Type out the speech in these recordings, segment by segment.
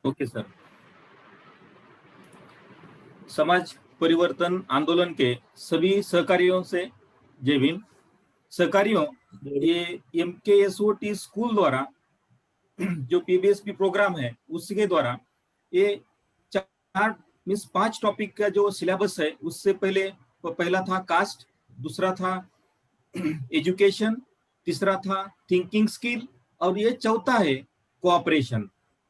Okay sir. समाज परिवर्तन आंदोलन के सभी सहकारियों से जय भीम। सहकारियों, ये MKSOT स्कूल द्वारा जो PBSP प्रोग्राम है उसके द्वारा ये 5 टॉपिक का जो सिलेबस है, उससे पहला था कास्ट, दूसरा था एजुकेशन, तीसरा था थिंकिंग स्किल और ये चौथा है कोऑपरेशन।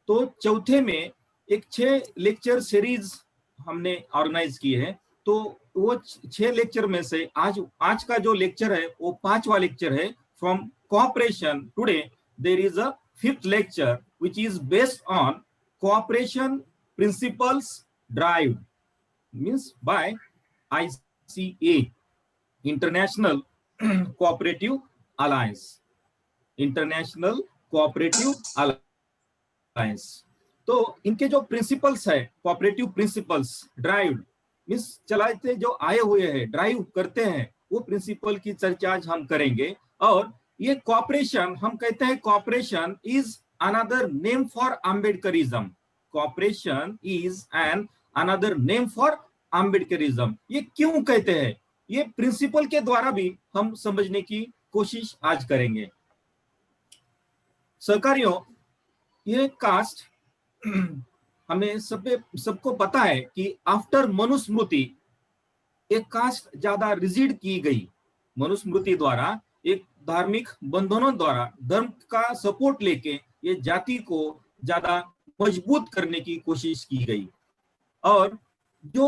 तो चौथे में एक 6 लेक्चर सीरीज हमने ऑर्गेनाइज की है। तो वो 6 लेक्चर में से आज का जो लेक्चर है वो 5वां लेक्चर है। From cooperation today there is a 5th lecture which is based on cooperation principles drive means by ICA, International Cooperative Alliance, international cooperative alliance. तो इनके जो प्रिंसिपल्स है, कोऑपरेटिव प्रिंसिपल्स ड्राइव मीन्स चलाते जो आए हुए हैं, ड्राइव करते हैं, वो प्रिंसिपल की चर्चा आज हम करेंगे। और ये कोऑपरेशन, हम कहते हैं cooperation is another name for Ambedkarism. Cooperation is an another name for Ambedkarism. ये क्यों कहते हैं, ये प्रिंसिपल के द्वारा भी हम समझने की कोशिश आज करेंगे। सहकारियों, ये कास्ट हमें सबको पता है कि आफ्टर मनुस्मृति एक कास्ट ज्यादा रिजिड की गई। मनुस्मृति द्वारा एक धार्मिक बंधनों द्वारा धर्म का सपोर्ट लेके ये जाति को ज्यादा मजबूत करने की कोशिश की गई। और जो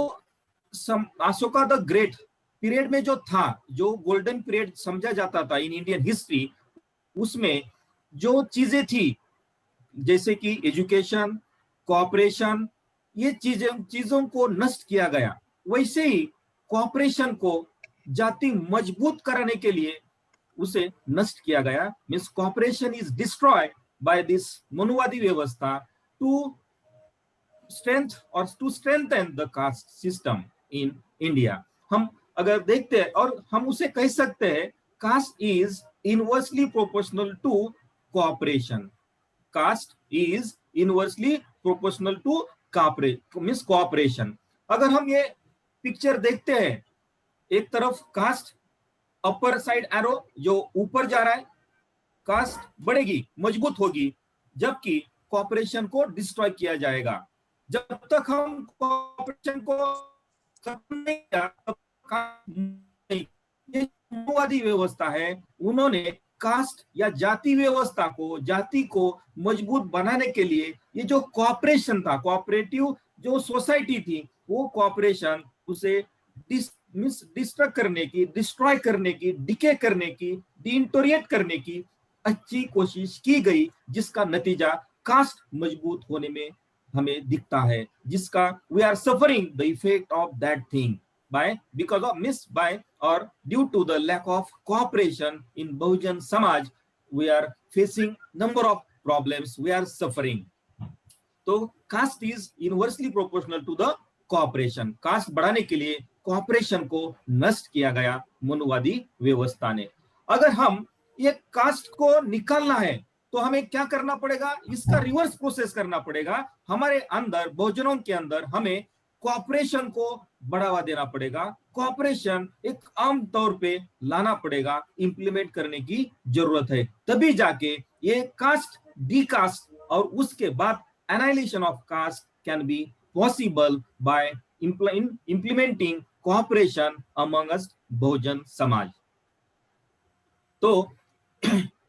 अशोका द ग्रेट पीरियड में जो था, जो गोल्डन पीरियड समझा जाता था इन इंडियन हिस्ट्री, उसमें जो चीजें थी जैसे कि एजुकेशन, कोऑपरेशन, ये चीजों को नष्ट किया गया। वैसे ही कोऑपरेशन को जाति मजबूत कराने के लिए उसे नष्ट किया गया। Means cooperation is destroyed by this मनुवादी व्यवस्था to strengthen the caste system in India. हम अगर देखते हैं और हम उसे कह सकते हैं, caste is inversely proportional to cooperation. Caste is inversely proportional to cooperation. अगर हम ये पिक्चर देखते हैं, एक तरफ कास्ट अपर साइड एरो जो ऊपर जा रहा है, कास्ट बढ़ेगी, मजबूत होगी, जबकि कोऑपरेशन को डिस्ट्रॉय किया जाएगा। जब तक हम कोऑपरेशन को खत्म नहीं किया, तब ये मनुवादी व्यवस्था है, उन्होंने कास्ट या जाति व्यवस्था को, जाति को मजबूत बनाने के लिए ये जो कोऑपरेशन था, कोऑपरेटिव जो सोसाइटी थी, वो कोऑपरेशन उसे डिस्ट्रक्ट करने की, डिस्ट्रॉय करने की, डिके करने की, डिइंटोरिएट करने की अच्छी कोशिश की गई, जिसका नतीजा कास्ट मजबूत होने में हमें दिखता है, जिसका we are suffering the effect of that thing because or due to the lack of cooperation in Bahujan Samaj, we are facing number of problems, we are suffering. तो caste is inversely proportional to the cooperation. Caste बढ़ाने के लिए cooperation को नष्ट किया गया मनुवादी व्यवस्था ने। अगर हम ये कास्ट को निकालना है तो हमें क्या करना पड़ेगा, इसका रिवर्स प्रोसेस करना पड़ेगा। हमारे अंदर, बहुजनों के अंदर हमें कोऑपरेशन को बढ़ावा देना पड़ेगा। कोऑपरेशन एक आम तौर पे लाना पड़ेगा, इंप्लीमेंट करने की जरूरत है, तभी जाके ये कास्ट डीकास्ट और उसके बाद annihilation of caste can be possible by implementing cooperation amongst Bahujan Samaj. तो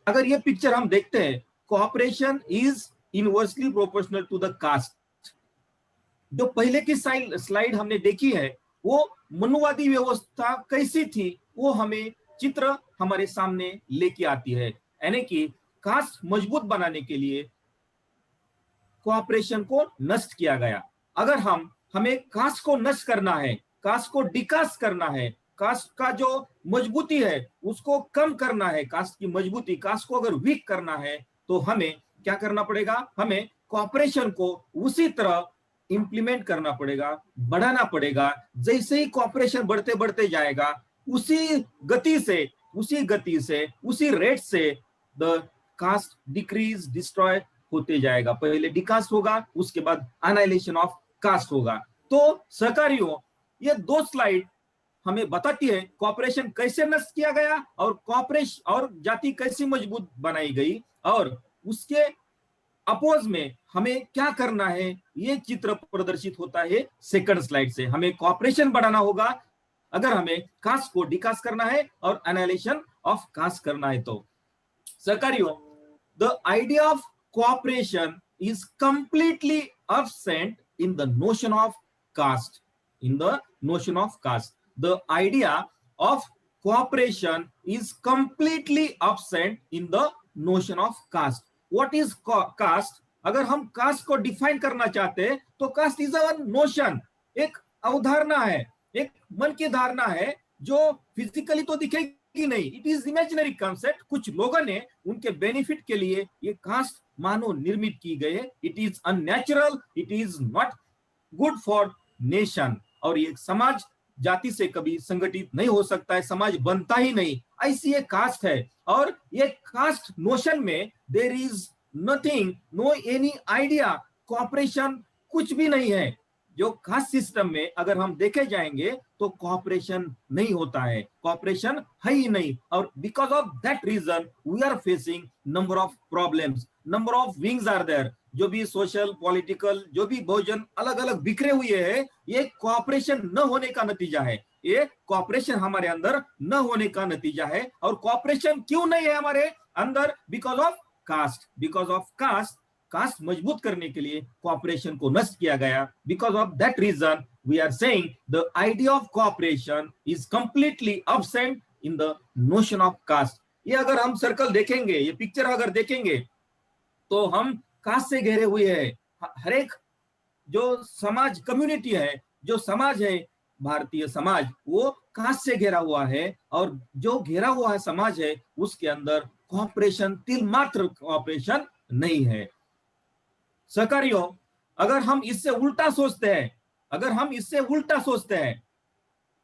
अगर ये पिक्चर हम देखते हैं, cooperation is inversely proportional to the caste. जो पहले की स्लाइड हमने देखी है, वो मनुवादी व्यवस्था कैसी थी, वो हमें चित्र हमारे सामने लेके आती है। यानी कि कास्ट मजबूत बनाने के लिए कोऑपरेशन को नष्ट किया गया। अगर हमें कास्ट को नष्ट करना है, कास्ट को डिकास्ट करना है, कास्ट का जो मजबूती है उसको कम करना है, कास्ट की मजबूती, कास्ट को अगर वीक करना है, तो हमें क्या करना पड़ेगा, हमें कोऑपरेशन को उसी तरह इंप्लीमेंट करना पड़ेगा, बढ़ाना पड़ेगा। जैसे ही कोऑपरेशन बढ़ते बढ़ते जाएगा, उसी गति से उसी रेट से द कास्ट डिक्रीज, डिस्ट्रॉय होते जाएगा। पहले डिकास्ट होगा, उसके बाद एनाइलेशन ऑफ कास्ट होगा। तो सहकारियों, ये दो स्लाइड हमें बताती है कॉपरेशन कैसे नष्ट किया गया और कॉपरेशन और जाति कैसी मजबूत बनाई गई, और उसके अपोज में हमें क्या करना है ये चित्र प्रदर्शित होता है सेकंड स्लाइड से। हमें कॉपरेशन बढ़ाना होगा अगर हमें कास्ट को डिकास्ट करना है और एनालिसिस ऑफ कास्ट करना है। तो सहकारियों, the idea of cooperation is completely absent in the notion of caste. In the notion of caste, the idea of cooperation is completely absent in the notion of caste. What is caste? अगर हम cast को define करना चाहते हैं तो caste is a notion, एक अवधारणा है, एक मन की धारणा है जो फिजिकली तो दिखेगी नहीं, इट इज इमेजिनरी कॉन्सेप्ट। कुछ लोगों ने उनके बेनिफिट के लिए ये कास्ट मानव निर्मित की गई है। It is unnatural, it is not good for nation, और ये समाज जाति से कभी संगठित नहीं हो सकता है, समाज बनता ही नहीं, ऐसी एक कास्ट है। और ये कास्ट नोशन में there is nothing, no any idea, cooperation कुछ भी नहीं है। जो कास्ट सिस्टम में अगर हम देखे जाएंगे तो कॉपरेशन नहीं होता है, कॉपरेशन है ही नहीं। और because of that reason we are facing number of problems, number of wings are there. जो भी सोशल पॉलिटिकल जो भी बहुजन अलग अलग बिखरे हुए हैं, ये कॉपरेशन न होने का नतीजा है, ये कॉपरेशन हमारे अंदर न होने का नतीजा है। और कॉपरेशन क्यों नहीं है हमारे अंदर? Because of caste, because of caste. Caste मजबूत करने के लिए कॉपरेशन को नष्ट किया गया। Because of that reason we are saying the idea of cooperation is completely absent in the notion of caste. ये अगर हम सर्कल देखेंगे, ये पिक्चर अगर देखेंगे तो हम कास्ट से घेरे हुए हैं। हर एक जो समाज कम्युनिटी है, जो समाज है भारतीय समाज, वो कास्ट से घेरा हुआ है। और जो घेरा हुआ है समाज है उसके अंदर कॉपरेशन, तिल मात्र कॉपरेशन नहीं है। सहकारियों, अगर हम इससे उल्टा सोचते हैं, अगर हम इससे उल्टा सोचते हैं,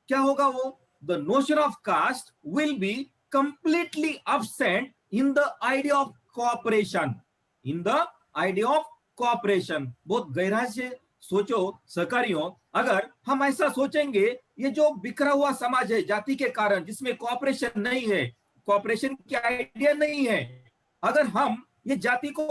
क्या होगा वो? The notion of caste will be completely absent in the idea of cooperation, in the idea of cooperation. बहुत गहराई से सोचो सहकारियों, अगर हम ऐसा सोचेंगे, ये जो बिखरा हुआ समाज है जाति के कारण, जिसमें कॉपरेशन नहीं है, कॉपरेशन की आइडिया नहीं है, अगर हम ये जाति को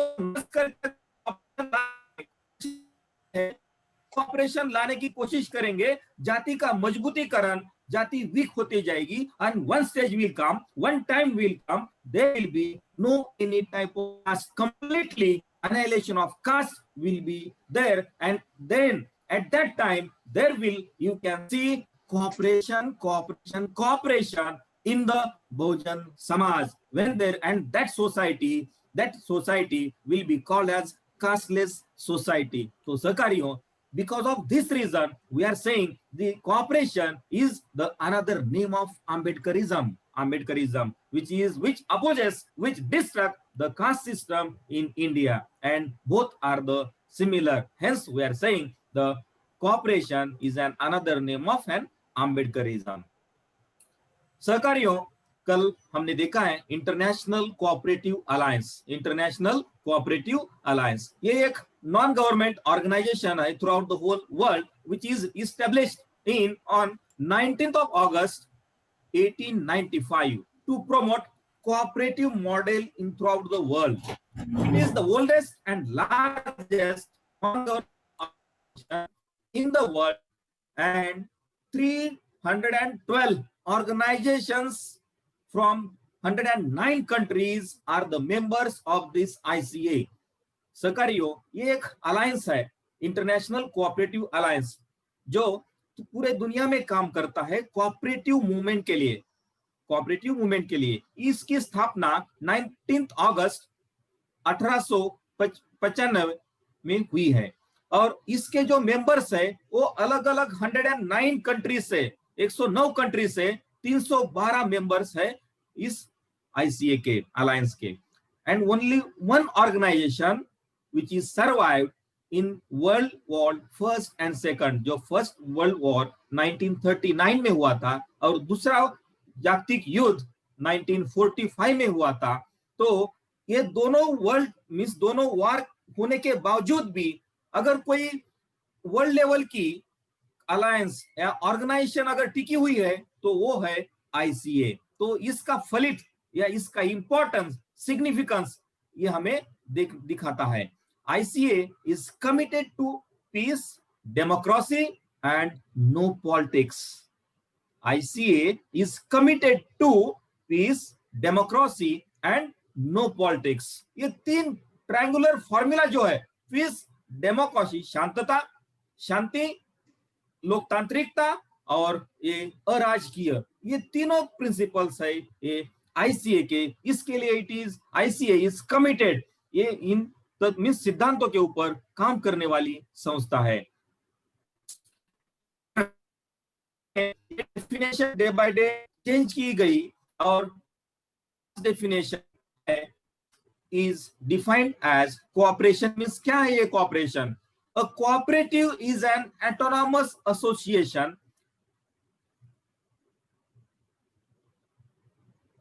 कॉपरेशन लाने की कोशिश करेंगे, जाति का मजबूतीकरण, जाति वीक होती जाएगी। And one stage will come, one time will come, there will be no any type of caste, completely annihilation of caste will be there, and then at that time there will, you can see cooperation, cooperation, cooperation in the Bahujan Samaj, when there, and that society will be called as casteless society. So सहकारियों, because of this reason we are saying the cooperation is the another name of Ambedkarism, which opposes, which destruct the caste system in India, and both are the similar. Hence we are saying the cooperation is an another name of an Ambedkarism. सहकारियों, कल हमने देखा है international cooperative alliance, international cooperative alliance, ये एक non government organization है throughout the whole world, which is established on 19th of August 1895 to promote cooperative model in throughout the world. It is the oldest and largest organization in the world, and 312 organizations from 109 countries are the members of this ICA. सहकारियों, ये एक alliance है, international cooperative alliance, जो पूरे दुनिया में काम करता है कोऑपरेटिव मूवमेंट के लिए, कोऑपरेटिव मूवमेंट के लिए। इसकी स्थापना 19 अगस्त 1895 में हुई है, और इसके जो मेंबर्स है वो अलग अलग 109 कंट्री से, 109 कंट्री से 312 मेंबर्स है इस आईसीए के, अलायंस के। And only one organization which is survived in World War First and Second, जो फर्स्ट वर्ल्ड वॉर 1939 में हुआ था और दूसरा जागतिक युद्ध 1945 में हुआ था। तो ये दोनों वर्ल्ड मीन्स दोनों वार होने के बावजूद भी अगर कोई वर्ल्ड लेवल की अलायंस या ऑर्गेनाइजेशन अगर टिकी हुई है तो वो है आईसीए। तो इसका फलित या इसका इंपॉर्टेंस सिग्निफिकेंस ये हमें दिखाता है। ICA is committed to peace, democracy and no politics. ICA is committed to peace, democracy and no politics. ये तीन ट्रायंगुलर फॉर्मूला जो है, पीस, डेमोक्रेसी शांतता, शांति, लोकतांत्रिकता और ये अराजकीय, ये तीनों प्रिंसिपल्स है ये आईसीए के। इसके लिए it is ICA is committed, ये इन सिद्धांतों के ऊपर काम करने वाली संस्था है। Definition day by day change की गई और डेफिनेशन है is defined as cooperation means क्या है ये cooperation? A cooperative is an autonomous association.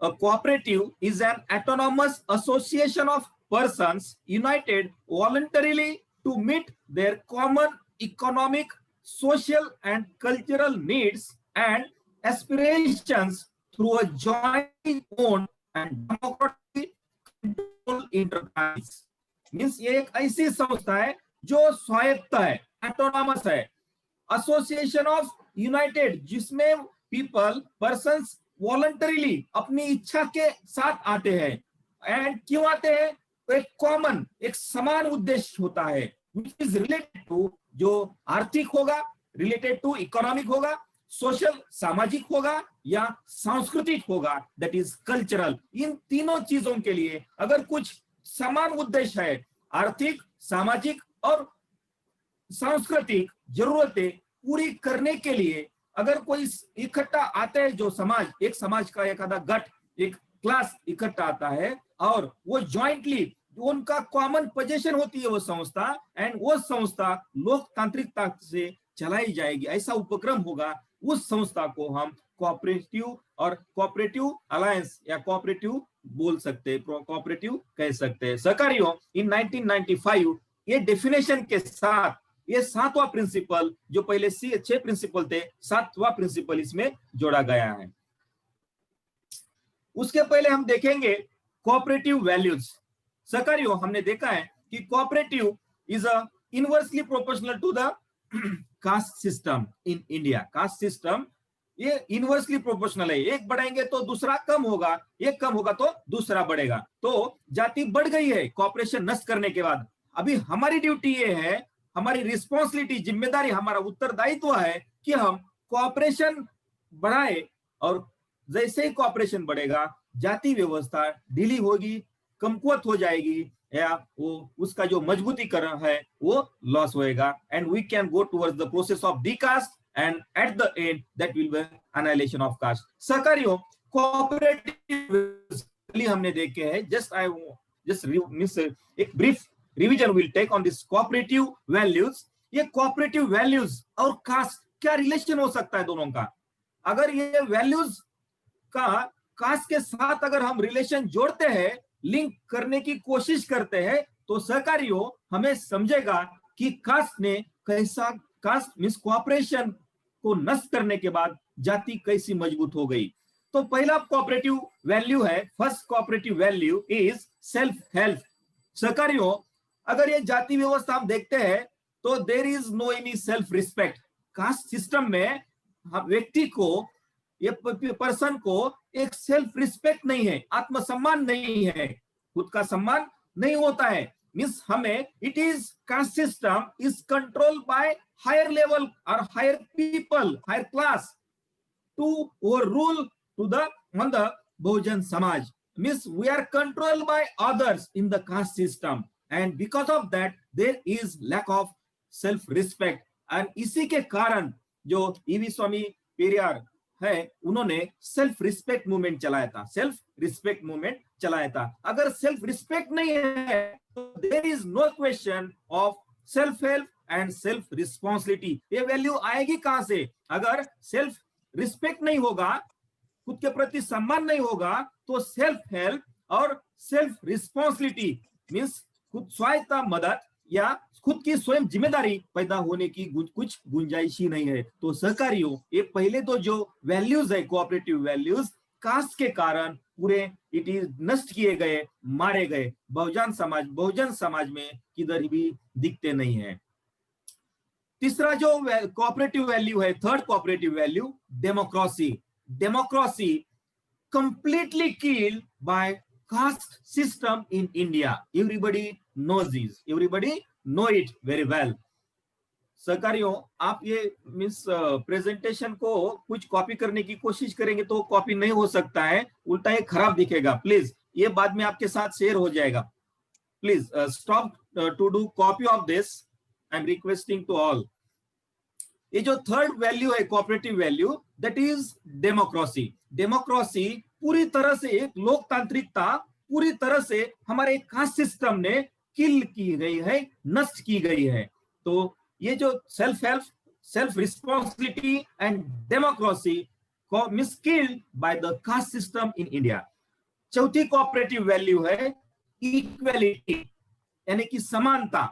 A cooperative is an autonomous association of persons united voluntarily to meet their common economic, social and cultural needs and aspirations through a joint owned and democratic enterprise. Means ये एक ऐसी संस्था है जो स्वायत्त है, autonomous है, association of United, जिसमें पीपल पर्संस वॉलंटरीली अपनी इच्छा के साथ आते हैं। एंड क्यों आते हैं? एक कॉमन, एक समान उद्देश्य होता है, विच इज रिलेटेड टू, जो आर्थिक होगा, रिलेटेड टू इकोनॉमिक होगा, सोशल सामाजिक होगा या सांस्कृतिक होगा, दैट इज कल्चरल। इन तीनों चीजों के लिए अगर कुछ समान उद्देश्य है, आर्थिक, सामाजिक और सांस्कृतिक जरूरतें पूरी करने के लिए अगर कोई इकट्ठा आते हैं, जो समाज, एक समाज का एक आधा गट, एक क्लास इकट्ठा आता है और वो ज्वाइंटली उनका कॉमन पोजीशन होती है वो संस्था, एंड वो संस्था लोकतांत्रिकता से चलाई जाएगी, ऐसा उपक्रम होगा, उस संस्था को हम कोऑपरेटिव और कोऑपरेटिव अलायंस या कोऑपरेटिव बोल सकते हैं, कोऑपरेटिव कह सकते हैं। सहकारियों, इन 1995 ये डेफिनेशन के साथ ये सातवां प्रिंसिपल, जो पहले 6 प्रिंसिपल थे, सातवां प्रिंसिपल इसमें जोड़ा गया है। उसके पहले हम देखेंगे कोऑपरेटिव वैल्यूज। सहकारियों, हमने देखा है कि cooperative is a inversely proportional to the caste system in India. Caste system ये इनवर्सली प्रोपोर्शनल है, एक बढ़ाएंगे तो दूसरा कम होगा, एक कम होगा तो दूसरा बढ़ेगा। तो जाति बढ़ गई है कॉपरेशन नष्ट करने के बाद। अभी हमारी ड्यूटी ये है, हमारी रिस्पॉन्सिबिलिटी, जिम्मेदारी, हमारा उत्तरदायित्व है कि हम कोऑपरेशन बढ़ाए, और जैसे ही कोऑपरेशन बढ़ेगा जाति व्यवस्था ढीली होगी, कमकुवत हो जाएगी, या वो उसका जो मजबूतीकरण है वो लॉस होएगा, and we can go towards the process of decaste, and at the end that will be annihilation of caste. सहकारियों, कोऑपरेटिव हमने देखे हैं, जस्ट एक brief revision will take on this cooperative values. ये कोऑपरेटिव वैल्यूज और caste क्या relation हो सकता है दोनों का? अगर ये वैल्यूज का कास्ट के साथ अगर हम रिलेशन जोड़ते हैं, लिंक करने की कोशिश करते हैं, तो सहकारियों हमें समझेगा कि कास्ट ने कैसा, कास्ट मींस कोऑपरेशन को नष्ट करने के बाद जाति कैसी मजबूत हो गई। तो पहला कोऑपरेटिव वैल्यू है, first cooperative value is self help. सहकारियों, अगर ये जाति व्यवस्था हम देखते हैं तो there is no any self respect. Caste system में व्यक्ति को, ये पर्सन को एक सेल्फ रिस्पेक्ट नहीं है, आत्मसम्मान नहीं है, खुद का सम्मान नहीं होता है। मींस हमें, it is caste system is controlled by higher level और higher people, higher class to overrule to the on the Bahujan samaj. Means we are controlled by others in the caste system, and because of that there is lack of self respect. And इसी के कारण जो EV स्वामी पेरियार है, उन्होंने self respect movement चलाया था, self respect movement चलाया था। अगर सेल्फ रिस्पेक्ट नहीं है तो there is no question of self help and self responsibility. ये वैल्यू आएगी कहां से? अगर सेल्फ रिस्पेक्ट नहीं होगा, खुद के प्रति सम्मान नहीं होगा, तो सेल्फ हेल्प और सेल्फ रिस्पॉन्सिबिलिटी मीन्स खुद स्वायत्ता मदद या खुद की स्वयं जिम्मेदारी पैदा होने की कुछ गुंजाइश ही नहीं है। तो सहकारियों, ये पहले तो जो वैल्यूज है कोऑपरेटिव वैल्यूज, कास्ट के कारण पूरे इट इज नष्ट किए गए, मारे गए। बहुजन समाज में किधर भी दिखते नहीं है। तीसरा जो कोऑपरेटिव वैल्यू है, third cooperative value, democracy. Democracy completely killed by caste system in India. Everybody knows this. Everybody know it very well. सहकारियों, आप ये मीन्स प्रेजेंटेशन को कुछ कॉपी करने की कोशिश करेंगे तो कॉपी नहीं हो सकता है, उल्टा ये खराब दिखेगा। प्लीज ये बाद में आपके साथ शेयर हो जाएगा। Please stop to do copy of this. I am requesting to all. ये जो थर्ड वैल्यू है cooperative value, that is democracy. Democracy पूरी तरह से एक लोकतांत्रिकता पूरी तरह से हमारे कास्ट सिस्टम ने किल की गई है, नष्ट की गई है। तो ये जो self responsibility and democracy miskilled by the caste system in India. चौथी कोऑपरेटिव वैल्यू है इक्वालिटी, यानी कि समानता।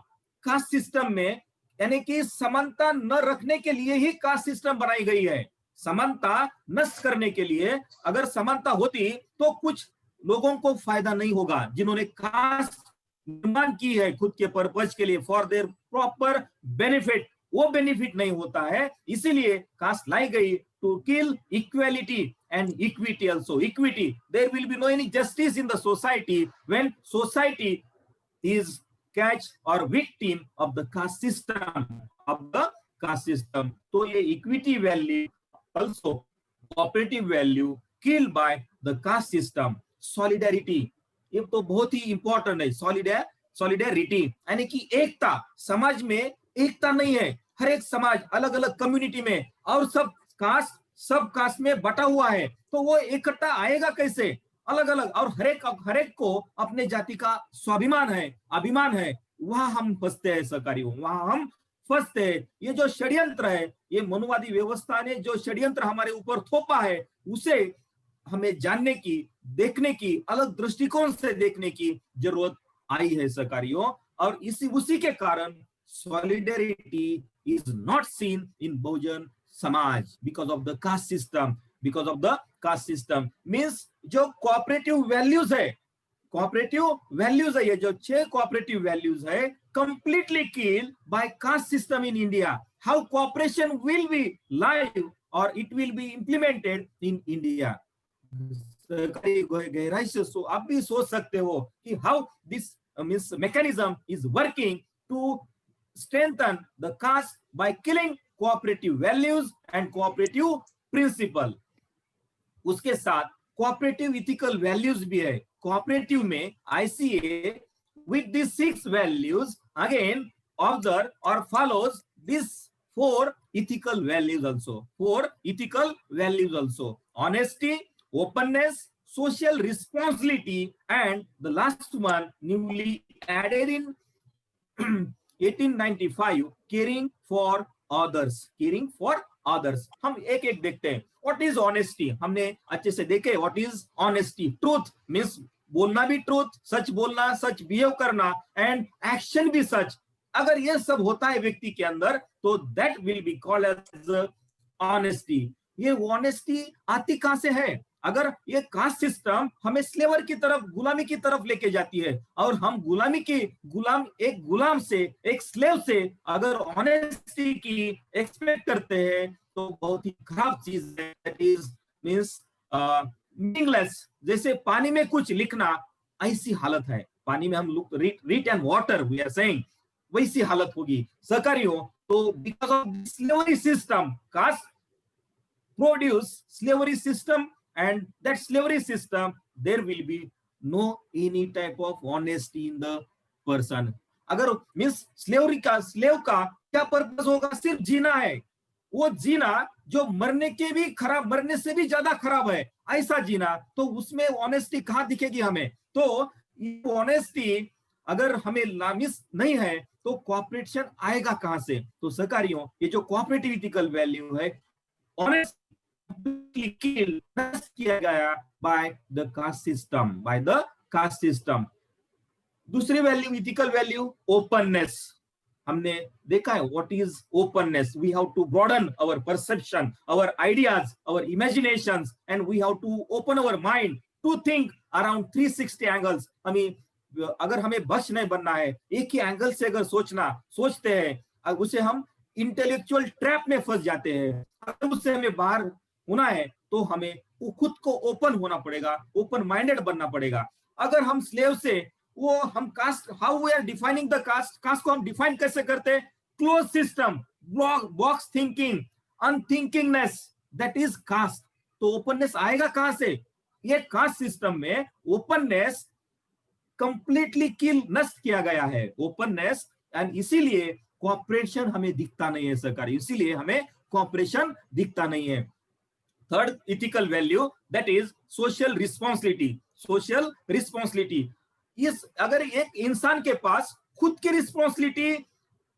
कास्ट सिस्टम में यानी कि समानता न रखने के लिए ही कास्ट सिस्टम बनाई गई है। समानता नष्ट करने के लिए अगर समानता होती तो कुछ लोगों को फायदा नहीं होगा, जिन्होंने कास्ट निर्माण की है खुद के पर्पज के लिए, फॉर देयर प्रॉपर बेनिफिट, वो बेनिफिट नहीं होता है। इसीलिए कास्ट लाई गई to kill equality and equity also. Equity, there will be no any justice in the society when society is catch or victim of the caste system. तो ये equity value also cooperative value killed by the caste system. Solidarity, ये तो बहुत ही important है। solidarity यानी कि एकता। समाज में एकता नहीं है, हर एक समाज अलग अलग कम्युनिटी में और सब कास्ट में बटा हुआ है, तो वो इकट्ठा आएगा कैसे? अलग अलग, और हर एक को अपने जाति का स्वाभिमान है, अभिमान है। वहां हम फंसते हैं सहकारियों, वहां हम फंसते हैं। ये जो षड्यंत्र है, ये मनुवादी व्यवस्था ने जो षड्यंत्र हमारे ऊपर थोपा है, उसे हमें जानने की, देखने की, अलग दृष्टिकोण से देखने की जरूरत आई है सहकारियों। और उसी के कारण solidarity is not seen in Bahujan samaj because of the caste system. Because of the caste system means जो कोऑपरेटिव वैल्यूज है, ये जो 6 कोऑपरेटिव वैल्यूज है, completely killed by caste system in India. How cooperation will be live और it will be implemented in India. गहराई से आप भी सोच सकते हो कि how this means mechanism is working to strengthen the caste by killing cooperative values and cooperative principal. उसके साथ कोऑपरेटिव इथिकल वैल्यूज भी है। कोऑपरेटिव में ICA with these 6 values again observe or follows these 4 ethical values also. 4 ethical values also: honesty, openness, social responsibility, and the last one newly added in 1895, caring for others. Caring for others. हम एक एक देखते हैं। What is honesty? हमने अच्छे से देखे। What is honesty? Truth means बोलना भी ट्रूथ, सच बोलना, सच बिहेव करना, एंड एक्शन भी सच। अगर ये सब होता है व्यक्ति के अंदर तो that will be called as honesty. ये ऑनेस्टी आती कहां से है? अगर ये कास्ट सिस्टम हमें स्लेवर की तरफ, गुलामी की तरफ लेके जाती है, और हम एक गुलाम से, एक स्लेव से अगर ऑनेस्टी की एक्सपेक्ट करते हैं तो बहुत ही खराब चीज है। That is means meaningless. जैसे पानी में कुछ लिखना, ऐसी हालत है। पानी में हम रीट and water we are saying, वैसी हालत होगी सहकारियों। तो because of slavery system, caste produce slavery system, and that slavery system there will be no any type of honesty in the person. अगर मींस स्लेव का क्या पर्पस होगा? सिर्फ जीना है। वो जीना जो मरने से भी ज्यादा खराब है, ऐसा जीना, तो उसमें ऑनेस्टी कहां दिखेगी हमें? तो ऑनेस्टी अगर हमें मिस नहीं है तो कोऑपरेशन आएगा कहां से? तो सहकारियों, ये जो कोऑपरेटिव इथिकल वैल्यू है, ऑनेस्ट किया गया by the caste caste system. दूसरी वैल्यू, इथिकल वैल्यू, ओपननेस। हमने देखा है what is openness. We have to broaden our perception, our ideas, our imaginations, and we have to open our mind to think around 360 angles. अगर हमें बच नहीं बनना है, एक ही एंगल से अगर सोचते हैं, उसे हम इंटेलेक्चुअल ट्रैप में फंस जाते हैं। अगर उससे हमें बाहर होना है तो हमें खुद को ओपन होना पड़ेगा, ओपन माइंडेड बनना पड़ेगा। अगर हम स्लेव से वो हम caste, how we are defining the caste, caste को हम डिफाइन कैसे करते हैं? Close system, box thinking, unthinkingness, that is caste. तो ओपननेस आएगा कहां से? ये कास्ट सिस्टम में ओपननेस कंप्लीटली किल, नष्ट किया गया है ओपननेस। एंड इसीलिए कोऑपरेशन हमें दिखता नहीं है सरकारी, इसीलिए हमें कोऑपरेशन दिखता नहीं है। Third ethical value, that is social responsibility. Social responsibility, इस अगर एक इंसान के पास खुद की रिस्पॉन्सिबिलिटी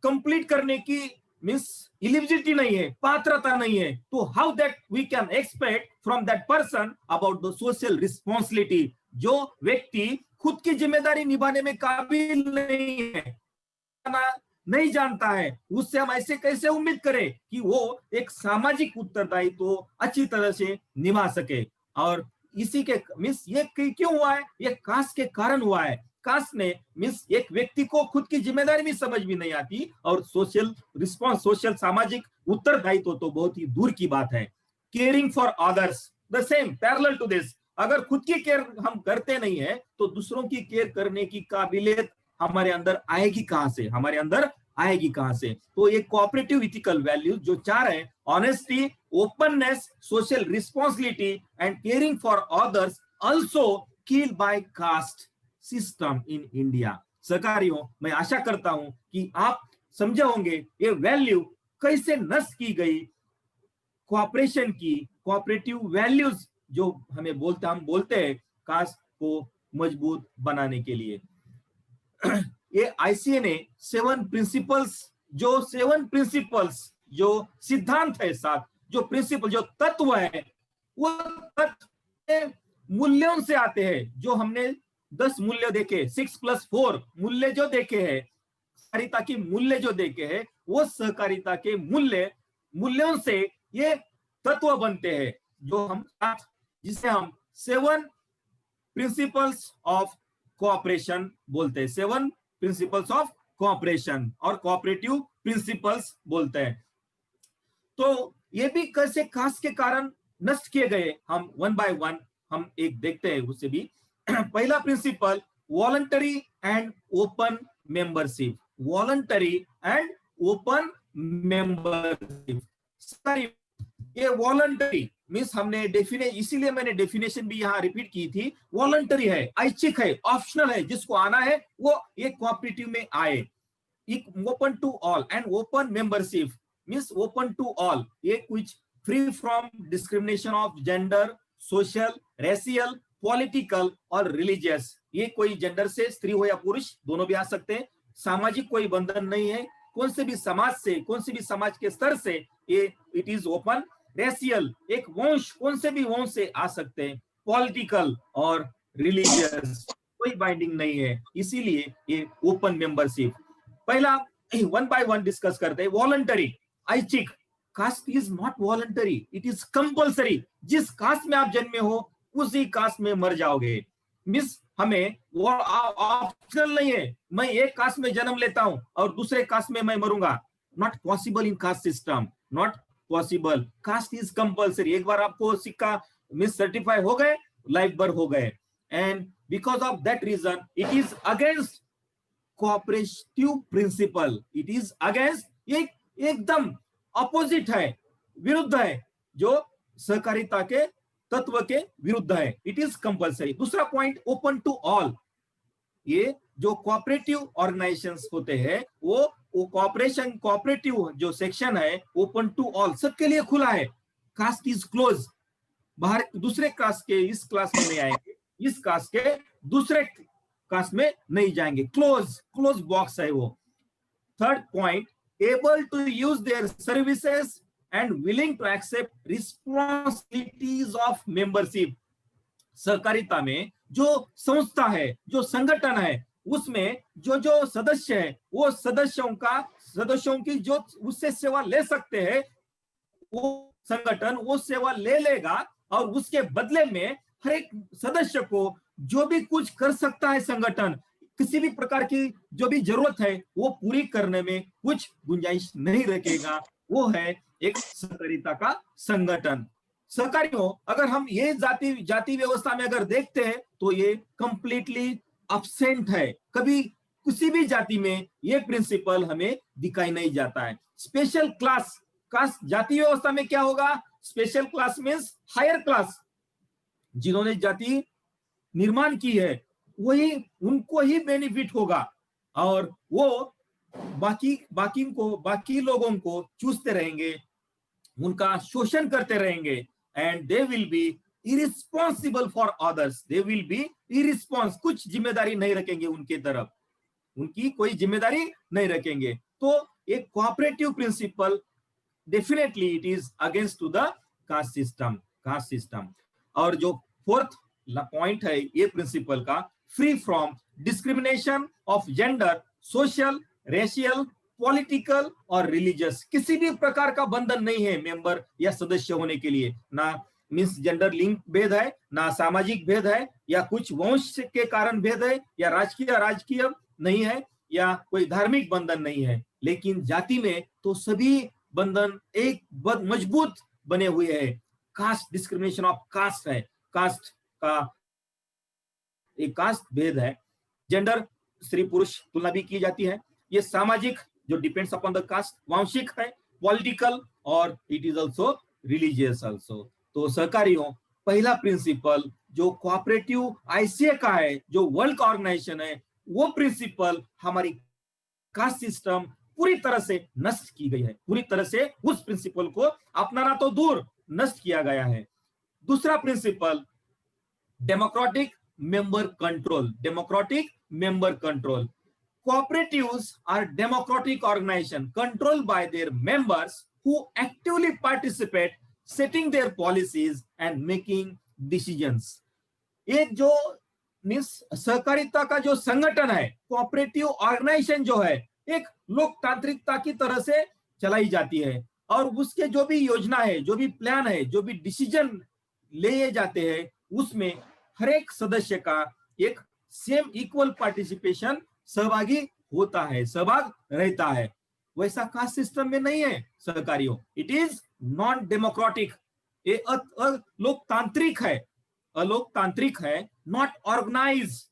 कंप्लीट करने की मींस एलिजिबिलिटी नहीं है, पात्रता नहीं है, तो how that we can expect from that person about the social responsibility. जो व्यक्ति खुद की जिम्मेदारी निभाने में काबिल नहीं है, नहीं जानता है, उससे हम ऐसे कैसे उम्मीद करें कि वो एक सामाजिक उत्तरदायित्व तो अच्छी तरह से निभा सके। और इसी के मीन्स ये क्यों हुआ है? ये कास्ट के कारण हुआ है। कास्ट ने मीन्स एक व्यक्ति को खुद की जिम्मेदारी भी समझ भी नहीं आती, और सोशल रिस्पॉन्स, सोशल सामाजिक उत्तरदायित्व तो बहुत ही दूर की बात है। Caring for others, the same parallel to this. अगर खुद की केयर हम करते नहीं है तो दूसरों की केयर करने की काबिलियत हमारे अंदर आएगी कहां से? हमारे अंदर आएगी कहां से? तो ये कोऑपरेटिव इथिकल वैल्यूज जो चार है, honesty, openness, social responsibility and caring for others, also killed by caste system in India. सरकारियों, मैं आशा करता हूं कि आप समझे होंगे ये वैल्यू कैसे नष्ट की गई कोऑपरेशन की, कोऑपरेटिव वैल्यूज जो हम बोलते हैं कास्ट को मजबूत बनाने के लिए। ये आईसीए ने 7 प्रिंसिपल्स जो सिद्धांत है, साथ जो प्रिंसिपल, जो तत्व है, वो तत्व मूल्यों से आते हैं। जो हमने 10 मूल्य देखे, 6+4 मूल्य जो देखे हैं, सहकारिता के मूल्य जो देखे हैं, वो सहकारिता के मूल्यों से ये तत्व बनते हैं, जो हम जिसे हम 7 प्रिंसिपल्स ऑफ कोऑपरेशन बोलते हैं। 7 प्रिंसिपल्स ऑफ कोऑपरेशन और कोऑपरेटिव प्रिंसिपल्स बोलते हैं। तो ये भी कैसे कास्ट के कारण नष्ट किए गए, हम वन बाय वन हम एक देखते हैं उससे भी। पहला principle, voluntary and open membership. Voluntary and open membership. ये वॉलंटरी मीन्स हमने इसीलिए मैंने डेफिनेशन भी यहाँ रिपीट की थी। वॉलंटरी है, ऐच्छिक है, ऑप्शनल है, जिसको आना है वो ये कोऑपरेटिव में आए। Open to all and open membership means open to all, ये कुछ free from discrimination of gender, social, racial, political और रिलीजियस। ये कोई जेंडर से, स्त्री हो या पुरुष, दोनों भी आ सकते हैं। सामाजिक कोई बंधन नहीं है, कौन से भी समाज से, कौन से भी समाज के स्तर से ये इट इज ओपन। रेशियल, एक वंश, कौन से भी वंश से आ सकते हैं। पॉलिटिकल और रिलीजियस, कोई बाइंडिंग नहीं है, इसीलिए ये ओपन मेंबरशिप। पहला वन बाय वन डिस्कस करते हैं। वॉलंटरी, ऐच्छिक। Caste is not voluntary, it is compulsory. जिस कास्ट में आप जन्मे हो उसी कास्ट में मर जाओगे। मिस हमें वो ऑप्शनल नहीं है, मैं एक कास्ट में जन्म लेता हूं और दूसरे कास्ट में मैं मरूंगा। Not possible in caste system, not possible. Caste is compulsory. एक बार आपको सिक्का मिस सर्टिफाई हो गए, लाइफ भर हो गए। And because of that reason it is against cooperative principle. It is against, ये एकदम अपोजिट है, विरुद्ध है, जो सहकारिता के तत्व के विरुद्ध है। It is compulsory. दूसरा पॉइंट, ओपन टू ऑल। ये जो कोऑपरेटिव ऑर्गेनाइजेशंस होते हैं वो कोऑपरेटिव जो सेक्शन है ओपन टू ऑल, सबके लिए खुला है। कास्ट इज क्लोज, बाहर दूसरे कास्ट के इस क्लास में नहीं आएंगे, इस कास्ट के दूसरे कास्ट में नहीं जाएंगे। क्लोज बॉक्स है वो। Third point, able to use their services and willing to accept responsibilities of membership. सहकारिता में जो संस्था है, जो संगठन है, उसमें जो जो सदस्य है, वो सदस्यों की जो उससे सेवा ले सकते हैं, वो संगठन वो सेवा ले लेगा और उसके बदले में हर एक सदस्य को जो भी कुछ कर सकता है संगठन, किसी भी प्रकार की जो भी जरूरत है वो पूरी करने में कुछ गुंजाइश नहीं रखेगा। वो है एक सहकारिता का संगठन। सहकारियों, अगर हम ये जाति व्यवस्था में अगर देखते हैं तो ये कंप्लीटली अब्सेंट है। कभी किसी भी जाति में ये प्रिंसिपल हमें दिखाई नहीं जाता है। स्पेशल क्लास कास्ट जाति व्यवस्था में क्या होगा? Special class means higher class, जिन्होंने जाति निर्माण की है वही उनको ही बेनिफिट होगा और वो बाकी लोगों को चूसते रहेंगे, उनका शोषण करते रहेंगे। And they will be irresponsible for others, they will be irresponsible, कुछ जिम्मेदारी नहीं रखेंगे उनके तरफ, उनकी कोई जिम्मेदारी नहीं रखेंगे। तो एक cooperative principle definitely it is against to the caste system. और जो फोर्थ पॉइंट है ये प्रिंसिपल का, free from discrimination of gender, social, racial, political और रिलीजियस। किसी भी प्रकार का बंधन नहीं है मेंबर या सदस्य होने के लिए, ना मीन्स जेंडर लिंक भेद है, ना सामाजिक भेद है, या कुछ वंश के कारण भेद है, या राजकीय नहीं है, या कोई धार्मिक बंधन नहीं है। लेकिन जाति में तो सभी बंधन एक मजबूत बने हुए हैं। कास्ट डिस्क्रिमिनेशन ऑफ कास्ट है, कास्ट का एक कास्ट भेद है। जेंडर स्त्री पुरुष तुलना भी की जाती है। ये सामाजिक जो डिपेंड्स अपॉन द कास्ट, वांशिक है, पॉलिटिकल और it is also religious also. तो सहकारियों, पहला प्रिंसिपल जो कोऑपरेटिव आईसीए का है, जो वर्ल्ड का ऑर्गेनाइजेशन है, वो प्रिंसिपल हमारी कास्ट सिस्टम पूरी तरह से नष्ट की गई है। पूरी तरह से उस प्रिंसिपल को अपनाना तो दूर, नष्ट किया गया है। दूसरा principle democratic member control, democratic member control. Cooperatives are democratic organizations controlled by their members who actively participate, setting their policies and making decisions. एक जो मीन्स सहकारिता का जो संगठन है, कोऑपरेटिव ऑर्गेनाइजेशन जो है, एक लोकतांत्रिकता की तरह से चलाई जाती है और उसके जो भी योजना है, जो भी प्लान है, जो भी डिसीजन लिए जाते हैं, उसमें हर एक सदस्य का एक सेम इक्वल पार्टिसिपेशन, सहभागी होता है, सहभाग रहता है। वैसा कास्ट सिस्टम में नहीं है सहकारियों। इट इज नॉन डेमोक्रेटिक, ये लोकतांत्रिक है, अलोकतांत्रिक है, नॉट ऑर्गेनाइज।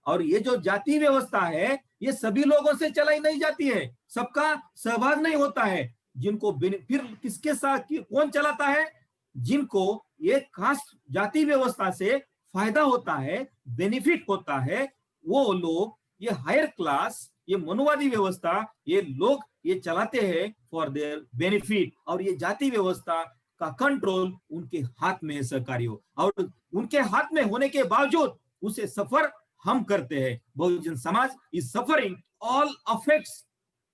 और ये जो जाति व्यवस्था है ये सभी लोगों से चलाई नहीं जाती है, सबका सहभाग नहीं होता है। जिनको फिर किसके साथ कौन चलाता है? जिनको ये कास्ट जाति व्यवस्था से फायदा होता है, बेनिफिट होता है, वो लोग, ये हायर क्लास, ये मनुवादी व्यवस्था, ये लोग ये चलाते हैं फॉर देयर बेनिफिट। और ये जाति व्यवस्था का कंट्रोल उनके हाथ में है सहकारियों, और उनके हाथ में होने के बावजूद उसे सफर हम करते हैं। Bahujan Samaj is suffering all affects,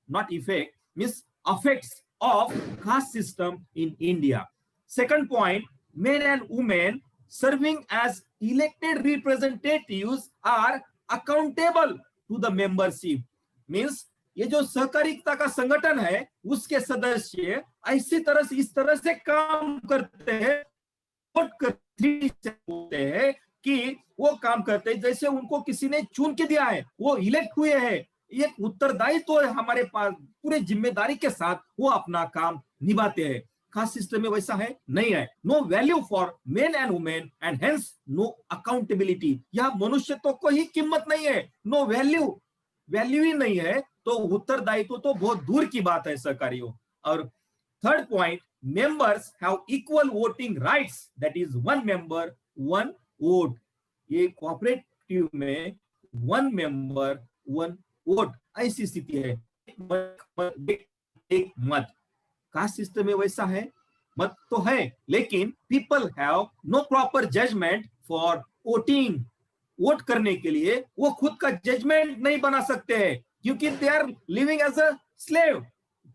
not effect, means affects of cast system in India. Second point, men and women serving as elected representatives are accountable to the membership. Means ये जो सहकारिता का संगठन है उसके सदस्य ऐसी तरह से, इस तरह से काम करते हैं, होते हैं कि वो काम करते हैं जैसे उनको किसी ने चुन के दिया है, वो इलेक्ट हुए हैं। एक उत्तरदायित्व है हमारे पास, पूरे जिम्मेदारी के साथ वो अपना काम निभाते हैं। कास्ट सिस्टम में वैसा है नहीं है। No value for men and women and hence no accountability. यह मनुष्यत्व को ही कीमत नहीं है, नो वैल्यू ही नहीं है, तो उत्तरदायित्व तो बहुत दूर की बात है सहकारियों। और third point, members have equal voting rights, that is one member one vote. ये कोऑपरेटिव में वन मेंबर वन वोट ऐसी स्थिति है, एक मत। कास्ट सिस्टम में वैसा है, मत तो है, लेकिन people have no proper judgement for voting. Vote करने के लिए वो खुद का जजमेंट नहीं बना सकते हैं, क्योंकि they are living as a slave.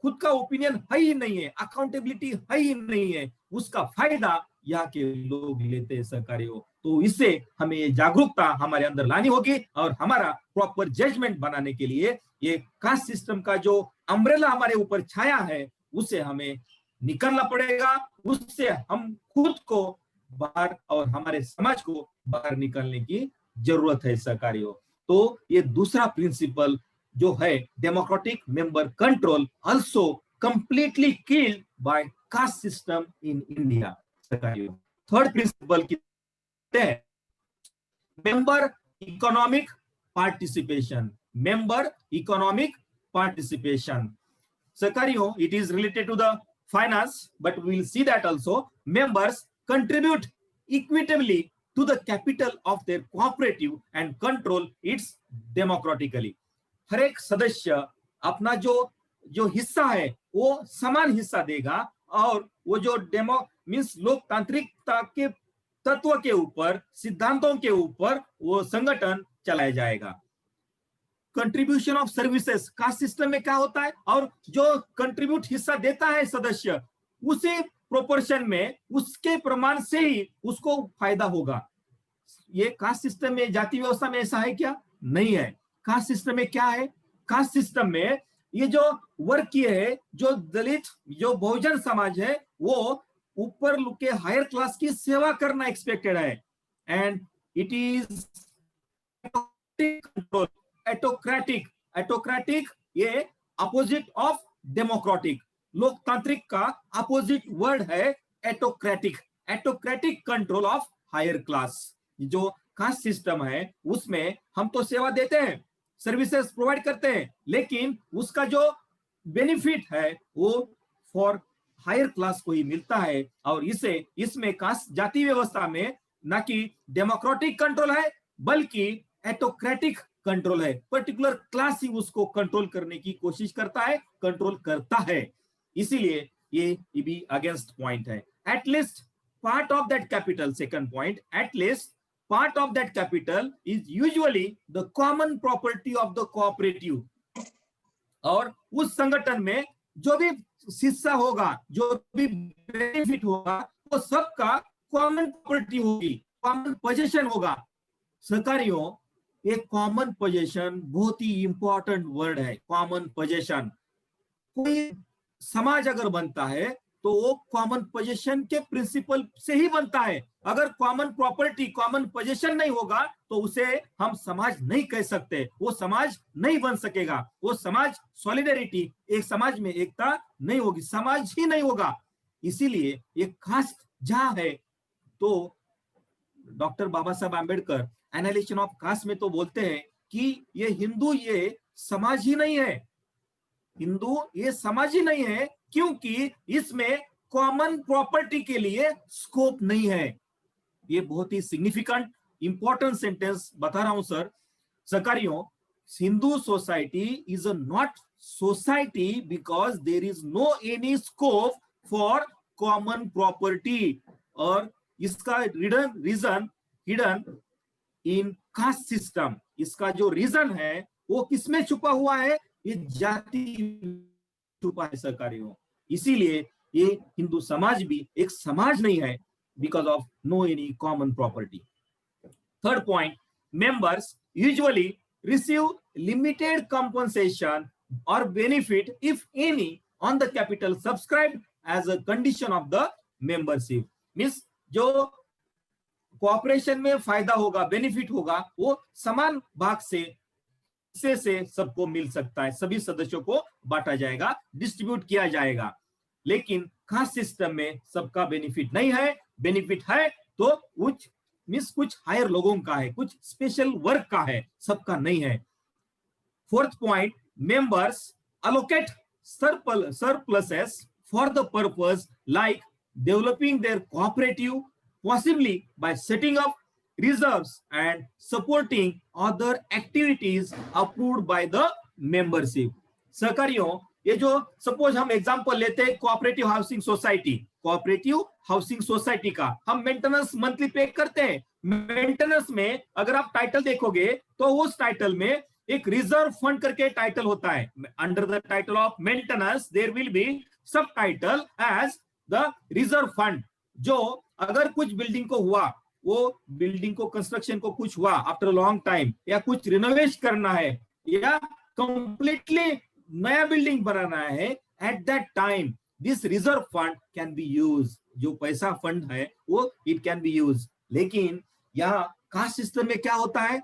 खुद का ओपिनियन है ही नहीं है, अकाउंटेबिलिटी है ही नहीं है, उसका फायदा यहाँ के लोग लेते हैं सहकारियों। तो इससे हमें ये जागरूकता हमारे अंदर लानी होगी और हमारा प्रॉपर जजमेंट बनाने के लिए ये कास्ट सिस्टम का जो अम्ब्रेला हमारे ऊपर छाया है उससे हमें निकलना पड़ेगा, उससे हम खुद को बाहर और हमारे समाज को बाहर निकलने की जरूरत है सहकारियों। तो ये दूसरा प्रिंसिपल जो है democratic member control also completely killed by caste system in India सहकारियों। थर्ड प्रिंसिपल की member economic participation, member economic participation. Sakario, it is related to the finance, but we will see that also members contribute equitably to the capital of their cooperative and control its democratically. हर एक सदस्य अपना जो हिस्सा है वो समान हिस्सा देगा और वो जो डेमो मीन्स लोकतांत्रिकता के तत्व के ऊपर, सिद्धांतों के ऊपर वो संगठन चलाया जाएगा। Contribution of services cast system में क्या होता है, और जो कंट्रीब्यूट हिस्सा देता है सदस्य उसी प्रोपोर्शन में उसके प्रमाण से ही उसको फायदा होगा। ये कास्ट सिस्टम में, जाति व्यवस्था में ऐसा है क्या? नहीं है। कास्ट सिस्टम में क्या है? कास्ट सिस्टम में ये जो वर्गीय है, जो दलित, जो बहुजन समाज है, वो ऊपर के हायर क्लास की सेवा करना एक्सपेक्टेड है। एंड इट इज कंट्रोल, एटोक्रेटिक ये अपोजिट ऑफ डेमोक्रेटिक, लोकतांत्रिक का अपोजिट वर्ड है एटोक्रेटिक कंट्रोल ऑफ हायर क्लास। जो कास्ट सिस्टम है उसमें हम तो सेवा देते हैं, सर्विसेज प्रोवाइड करते हैं, लेकिन उसका जो बेनिफिट है वो फॉर हायर क्लास को ही मिलता है। और इसमें कास्ट जाति व्यवस्था में ना कि डेमोक्रेटिक कंट्रोल है बल्कि एटोक्रेटिक कंट्रोल है। पर्टिकुलर क्लास ही उसको कंट्रोल करने की कोशिश करता है, कंट्रोल करता है। इसीलिए ये भी अगेंस्ट पॉइंट है। At least part of that capital, second point, at least part of that capital is usually the common property of the cooperative। और उस संगठन में जो भी हिस्सा होगा, जो भी बेनिफिट होगा, वो सबका कॉमन प्रॉपर्टी होगी, कॉमन पोजीशन होगा। सहकारियों, एक कॉमन पोजीशन बहुत ही इंपॉर्टेंट वर्ड है, कॉमन पोजीशन। कोई समाज अगर बनता है तो वो कॉमन पोजीशन के प्रिंसिपल से ही बनता है। अगर कॉमन प्रॉपर्टी, कॉमन पोजीशन नहीं होगा तो उसे हम समाज नहीं कह सकते, वो समाज नहीं बन सकेगा, वो समाज सॉलिडेरिटी, एक समाज में एकता नहीं होगी, समाज ही नहीं होगा। इसीलिए ये कास्ट जहां है, तो doctor Baba Saheb Ambedkar analysis of cast में तो बोलते हैं कि ये हिंदू ये समाज ही नहीं है, हिंदू ये समाज ही नहीं है, क्योंकि इसमें कॉमन प्रॉपर्टी के लिए स्कोप नहीं है। ये बहुत ही सिग्निफिकेंट इंपॉर्टेंट सेंटेंस बता रहा हूं सर। सहकारियों, Hindu society is a not society because there is no any scope for common property, और इसका reason hidden in caste system. इसका जो रीजन है वो किसमें छुपा हुआ है? ये जाति छुपा है सहकारियों। इसीलिए ये हिंदू समाज भी एक समाज नहीं है, because of no any common property. Third point, members usually receive limited compensation और benefit if any on the capital subscribed as a condition of the membership. Means जो कोऑपरेशन में फायदा होगा, बेनिफिट होगा, वो समान भाग से सबको मिल सकता है, सभी सदस्यों को बांटा जाएगा, डिस्ट्रीब्यूट किया जाएगा। लेकिन कास्ट सिस्टम में सबका बेनिफिट नहीं है, बेनिफिट है तो कुछ हायर लोगों का है, कुछ स्पेशल वर्क का है, सबका नहीं है। Fourth point, members allocate surpluses for the purpose like developing their cooperative, possibly by setting up reserves and supporting other activities approved by the membership। सहकारियों, ये जो सपोज हम एग्जांपल लेते हैं कोऑपरेटिव हाउसिंग सोसाइटी का हम मेंटेनेंस मंथली पे करते हैं। मेंटेनेंस में अगर आप टाइटल देखोगे तो उस टाइटल में एक रिजर्व फंड करके टाइटल होता है। Under the title of maintenance there will be sub title as the reserve fund. जो अगर कुछ बिल्डिंग को हुआ, वो बिल्डिंग को कंस्ट्रक्शन को कुछ हुआ आफ्टर लॉन्ग टाइम, या कुछ रिनोवेट करना है, या कंप्लीटली नया बिल्डिंग बनाना है, at that time this reserve fund can be use, जो पैसा फंड है वो इट कैन बी यूज। लेकिन यहाँ कास्ट सिस्टम में क्या होता है,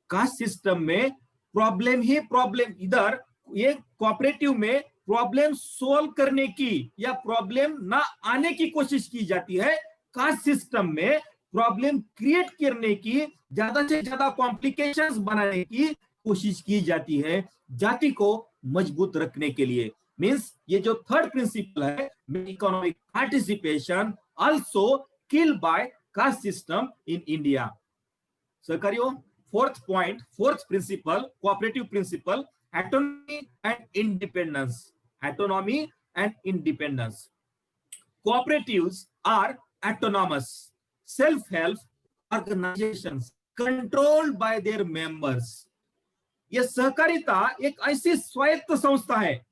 कास्ट सिस्टम में प्रॉब्लम ही प्रॉब्लम, इधर ये कोऑपरेटिव में प्रॉब्लम सोल्व करने की या प्रॉब्लम ना आने की कोशिश की जाती है, कास्ट सिस्टम में प्रॉब्लम क्रिएट करने की, ज्यादा से ज्यादा कॉम्प्लिकेशंस बनाने की कोशिश की जाती है जाति को मजबूत रखने के लिए। मींस ये जो थर्ड प्रिंसिपल है, economic participation also kill by caste system in India. सहकारियों, fourth point, fourth principle, cooperative principle, autonomy and independence. Autonomy and independence. Cooperatives are autonomous, self-help organizations controlled by their members. ये सहकारिता एक ऐसी स्वायत्त संस्था है,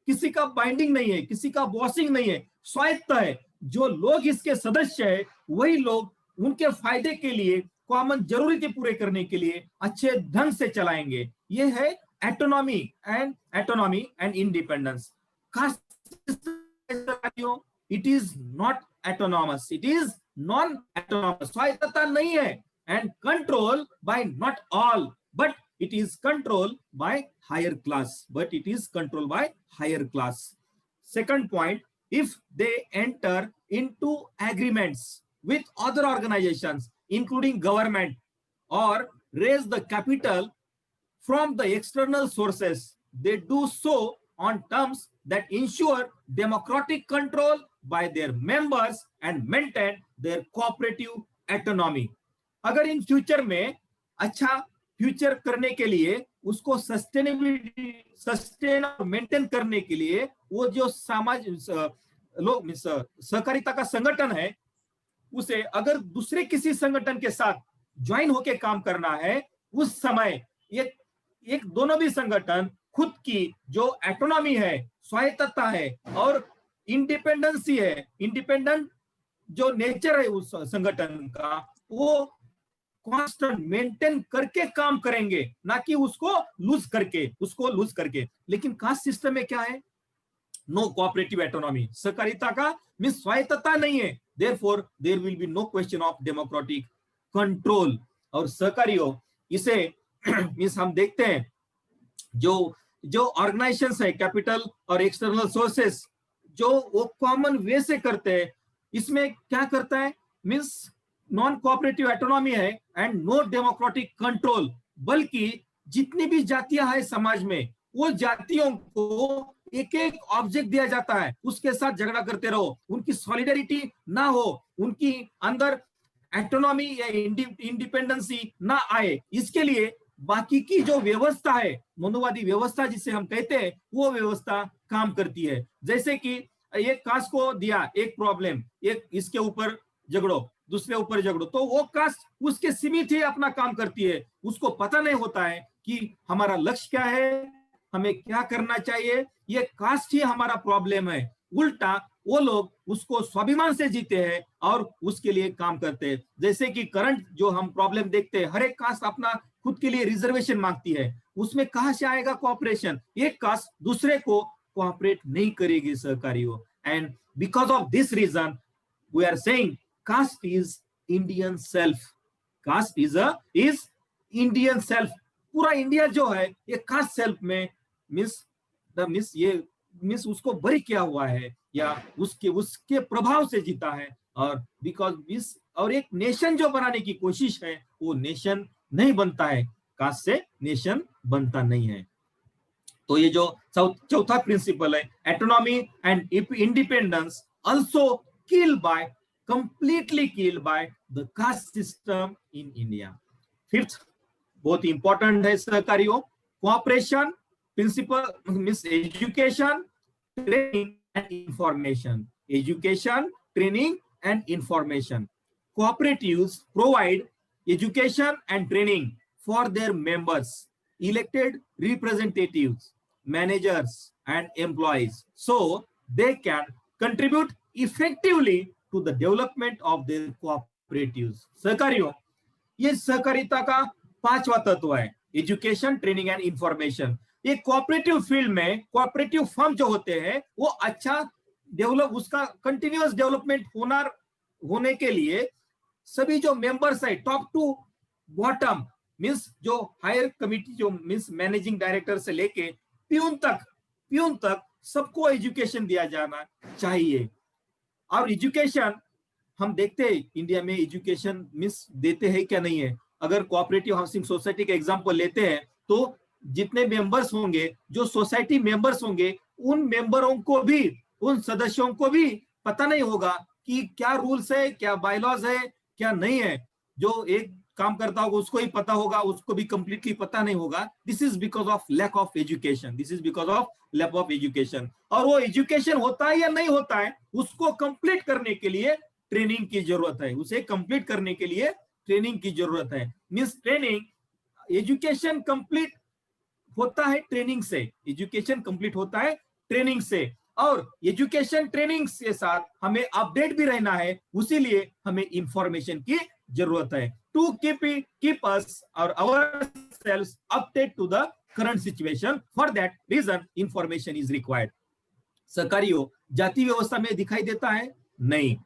किसी का बाइंडिंग नहीं है, किसी का बॉसिंग नहीं है, स्वायत्त है। जो लोग इसके सदस्य है वही लोग उनके फायदे के लिए, कॉमन जरूरतें पूरे करने के लिए अच्छे ढंग से चलाएंगे। ये है autonomy and independence. Caste, it is not autonomous, it is non-autonomous, स्वायत्तता नहीं है, and control by not all, but it is controlled by higher class, but it is controlled by higher class. Second point, if they enter into agreements with other organizations including government or raise the capital from the external sources, they do so on terms that ensure democratic control by their members and maintain their cooperative autonomy. अगर in future में अच्छा future करने के लिए, उसको sustainability, sustain और maintain करने के लिए, वो जो समाज लोग सहकारिता का संगठन है, उसे अगर दूसरे किसी संगठन के साथ ज्वाइन होके काम करना है, उस समय एक दोनों भी संगठन खुद की जो एटोनॉमी है, स्वायत्तता है और इंडिपेंडेंसी है, इंडिपेंडेंट जो नेचर है उस संगठन का, वो कांस्टेंट मेंटेन करके काम करेंगे, ना कि उसको लूज करके। लेकिन कास्ट सिस्टम में क्या है, नो कोऑपरेटिव एटोनॉमी, सहकारिता का मींस स्वायत्तता नहीं है, therefore there will be no question of democratic control. और सहकारियों, इसे मींस हम देखते हैं जो ऑर्गेनाइजेशंस है, कैपिटल और एक्सटर्नल सोर्सेस, जो वो कॉमन वे से करते हैं, इसमें क्या करता है, मींस नॉन कोऑपरेटिव एटोनॉमी है एंड नो डेमोक्रेटिक कंट्रोल। बल्कि जितनी भी जातियां हैं समाज में, वो जातियों को एक एक ऑब्जेक्ट दिया जाता है, उसके साथ झगड़ा करते रहो, उनकी सॉलिडरिटी ना हो, उनकी अंदर एटोनॉमी या इंडिपेंडेंसी ना आए, इसके लिए बाकी की जो व्यवस्था है, मनुवादी व्यवस्था जिसे हम कहते हैं, वो व्यवस्था काम करती है। जैसे कि एक कास्ट को दिया एक प्रॉब्लम, एक इसके ऊपर झगड़ो, दूसरे ऊपर झगड़ो, तो वो कास्ट उसके सीमित ही अपना काम करती है, उसको पता नहीं होता है कि हमारा लक्ष्य क्या है, हमें क्या करना चाहिए, ये कास्ट ही हमारा प्रॉब्लम है। उल्टा वो लोग उसको स्वाभिमान से जीते हैं और उसके लिए काम करते हैं। जैसे कि करंट जो हम प्रॉब्लम देखते हैं, हर एक कास्ट अपना खुद के लिए रिजर्वेशन मांगती है, उसमें कहां से आएगा कोऑपरेशन? एक कास्ट दूसरे को कोऑपरेट नहीं करेगी सहकारियों। And because of this reason we are saying caste is Indian self, caste is Indian self. पूरा इंडिया जो है ये कास्ट सेल्फ में मींस उसको बरी किया हुआ है या उसके प्रभाव से जीता है। और बिकॉज दिस, और एक नेशन जो बनाने की कोशिश है, वो नेशन नहीं बनता है, कास्ट से नेशन बनता नहीं है। तो ये जो चौथा प्रिंसिपल है, autonomy and independence also completely killed by the caste system in India. Fifth, बहुत इंपॉर्टेंट है सहकारियों, cooperation principle means education, training and information. Education, training and information. Cooperatives provide education and training for their members, elected representatives, managers and employees, so they can contribute effectively to the development of their cooperative cooperatives. सहकारियों, ये सहकारिता का पांचवा तत्व है, education, training and information. ये cooperative field में cooperative firm जो होते हैं वो अच्छा डेवलप, उसका कंटिन्यूअस डेवलपमेंट होने के लिए सभी जो मेंबर्स है टॉप टू बॉटम, मींस जो हायर कमिटी, जो मींस मैनेजिंग डायरेक्टर से लेके प्यून तक सबको एजुकेशन दिया जाना चाहिए। और एजुकेशन हम देखते हैं इंडिया में एजुकेशन मींस देते हैं क्या नहीं है। अगर कोऑपरेटिव हाउसिंग सोसाइटी का एग्जांपल लेते हैं तो जितने मेंबर्स होंगे, जो सोसाइटी मेंबर्स होंगे, उन मेंबरों को भी, उन सदस्यों को भी पता नहीं होगा कि क्या रूल्स है, क्या बायलॉज है, क्या नहीं है। जो एक काम करता होगा उसको ही पता होगा, उसको भी कंप्लीटली पता नहीं होगा। This is because of lack of education, this is because of lack of education. और वो एजुकेशन होता है या नहीं होता है, उसको कंप्लीट करने के लिए ट्रेनिंग की जरूरत है, उसे कंप्लीट करने के लिए ट्रेनिंग की जरूरत है। मींस ट्रेनिंग, एजुकेशन कंप्लीट होता है ट्रेनिंग से, एजुकेशन कंप्लीट होता है ट्रेनिंग से, और एजुकेशन ट्रेनिंग के साथ हमें अपडेट भी रहना है, उसीलिए हमें इंफॉर्मेशन की जरूरत है टू कीप अस और ourselves update to the current situation. For that reason information is required. सहकारियों, जाति व्यवस्था में दिखाई देता है? नहीं।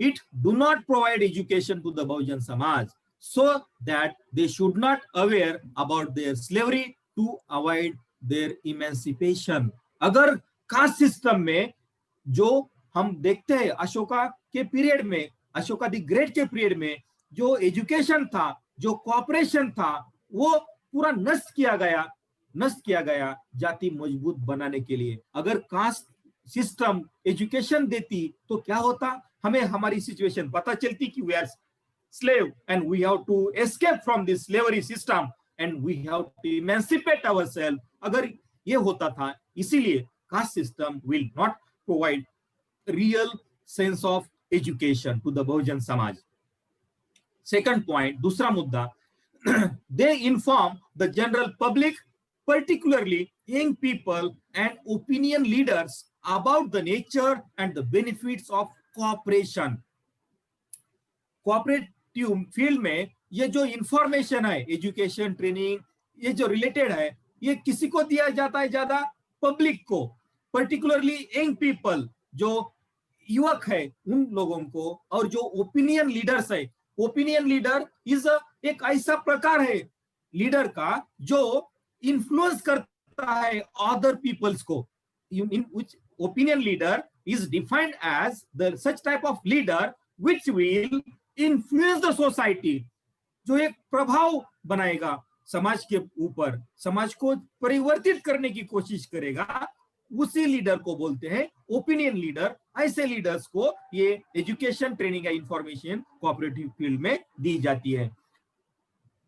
It do not provide education to the Bahujan samaj so that they should not aware about their slavery to avoid their emancipation। अगर cast system में जो हम देखते हैं अशोका के पीरियड में, अशोका द ग्रेट के पीरियड में जो एजुकेशन था, जो कोऑपरेशन था, वो पूरा नष्ट किया गया जाति मजबूत बनाने के लिए। अगर कास्ट सिस्टम एजुकेशन देती तो क्या होता, हमें हमारी सिचुएशन पता चलती कि we are slave and we have to escape from this slavery system and we have to emancipate ourselves। अगर ये होता था, इसीलिए caste system will not provide real sense of education to the Bahujan Samaj. Second point, दूसरा मुद्दा, they inform the general public, particularly young people and opinion leaders about the nature and the benefits of cooperation। Cooperative field में ये जो information है, education, training, ये जो related है, ये किसी को दिया जाता है? ज्यादा पब्लिक को, पर्टिकुलरली यंग पीपल, जो युवक है उन लोगों को, और जो ओपिनियन लीडर्स है। ओपिनियन लीडर इज एक ऐसा प्रकार है लीडर का जो इन्फ्लुएंस करता है अदर पीपल्स को। In which opinion leader is defined as the such type of leader which will influence the society, जो एक प्रभाव बनाएगा समाज के ऊपर, समाज को परिवर्तित करने की कोशिश करेगा, उसी लीडर को बोलते हैं ओपिनियन लीडर। ऐसे लीडर्स को ये एजुकेशन, ट्रेनिंग या इंफॉर्मेशन कोऑपरेटिव फील्ड में दी जाती है।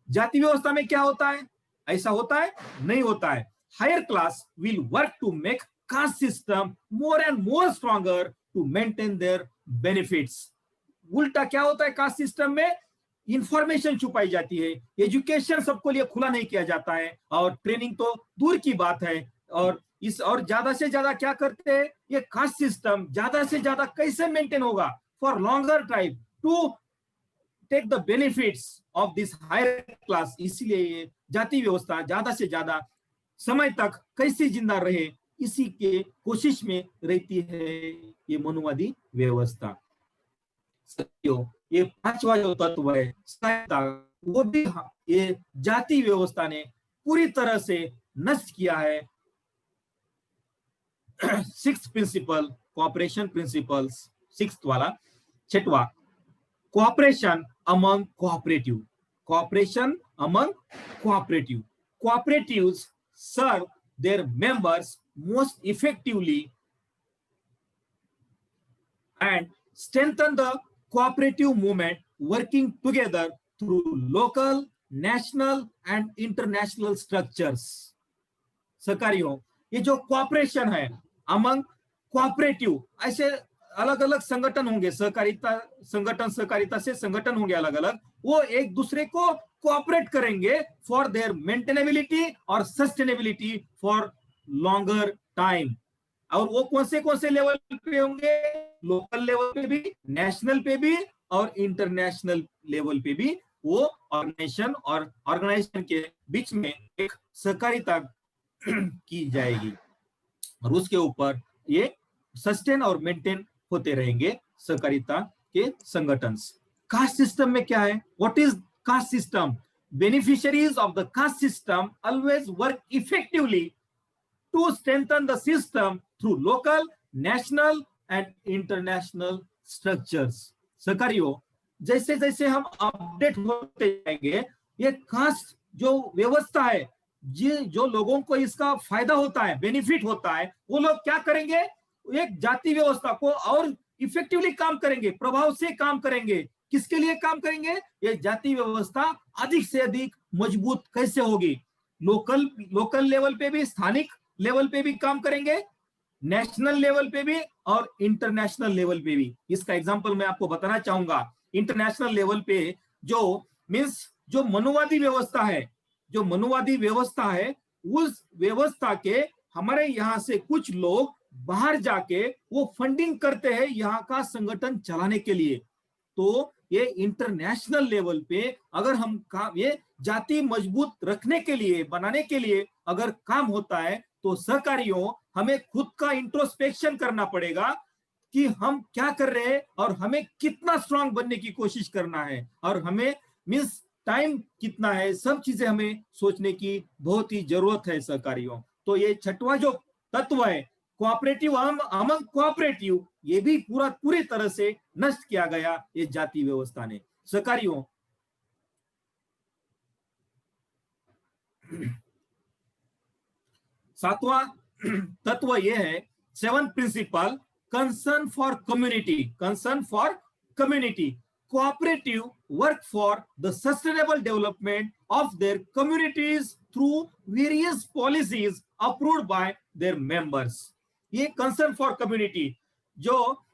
जाति व्यवस्था में क्या होता है? ऐसा होता है? नहीं होता है। Higher class will work to make caste system more and more stronger to maintain their benefits. उल्टा क्या होता है, कास्ट सिस्टम में इंफॉर्मेशन छुपाई जाती है, एजुकेशन सबको लिए खुला नहीं किया जाता है, और ट्रेनिंग तो दूर की बात है। और ज्यादा से ज्यादा क्या करते हैं, ये कास्ट सिस्टम ज्यादा से ज्यादा कैसे मेंटेन होगा for longer time to take the benefits of this higher class. इसलिए ये जाति व्यवस्था ज्यादा से ज्यादा समय तक कैसे जिंदा रहे, इसी के कोशिश में रहती है ये मनुवादी व्यवस्था। ये पांचवा जो तत्व है सहायता, वो भी ये जाति व्यवस्था ने पूरी तरह से नष्ट किया है। Sixth principle, cooperation principles, sixth वाला, छठवा, cooperation among cooperative. Cooperation among cooperative. Cooperatives serve their members most effectively and strengthen the cooperative movement, working together through local, national and international structures। सहकारियों, ये जो कोऑपरेशन है among cooperative, ऐसे अलग अलग संगठन होंगे, सहकारिता संगठन, सहकारिता से संगठन होंगे अलग अलग, वो एक दूसरे को कोऑपरेट करेंगे फॉर देयर मेंटेनेबिलिटी और सस्टेनेबिलिटी फॉर लॉन्गर टाइम। और वो कौन से लेवल पे होंगे? लोकल लेवल पे भी, नेशनल पे भी और इंटरनेशनल लेवल पे भी वो ऑर्गेनाइजेशन के बीच में एक सहकारिता की जाएगी और उसके ऊपर ये सस्टेन और मेंटेन होते रहेंगे सहकारिता के संगठन। कास्ट सिस्टम में क्या है? What is caste system? Beneficiaries of the caste system always work effectively to strengthen the system through local, national and international structures. सहकारियों, जैसे जैसे हम अपडेट होते जाएंगे, ये कास्ट जो व्यवस्था है, जो लोगों को इसका फायदा होता है, बेनिफिट होता है, वो लोग क्या करेंगे? एक जाति व्यवस्था को और इफेक्टिवली काम करेंगे, प्रभाव से काम करेंगे। किसके लिए काम करेंगे? ये जाति व्यवस्था अधिक से अधिक मजबूत कैसे होगी? लोकल लेवल पे भी, स्थानिक लेवल पे भी काम करेंगे, नेशनल लेवल पे भी और इंटरनेशनल लेवल पे भी। इसका एग्जांपल मैं आपको बताना चाहूंगा। इंटरनेशनल लेवल पे जो मनुवादी व्यवस्था है, जो मनुवादी व्यवस्था है, उस व्यवस्था के हमारे यहाँ से कुछ लोग बाहर जाके वो फंडिंग करते हैं यहाँ का संगठन चलाने के लिए। तो ये इंटरनेशनल लेवल पे अगर हम काम ये जाति मजबूत रखने के लिए, बनाने के लिए अगर काम होता है, तो सहकारियों हमें खुद का इंट्रोस्पेक्शन करना पड़ेगा कि हम क्या कर रहे हैं और हमें कितना स्ट्रांग बनने की कोशिश करना है और हमें टाइम कितना है, सब चीजें हमें सोचने की बहुत ही जरूरत है सहकारियों। तो ये छठवां जो तत्व है कोऑपरेटिव अमंग कोऑपरेटिव, ये भी पूरी तरह से नष्ट किया गया ये जाति व्यवस्था ने। सहकारियों, सातवां तत्व यह है, 7th principle, concern for community. Concern for community, cooperative work for the sustainable development of their communities through various policies approved by their members. ये कंसर्न फॉर कम्युनिटी जो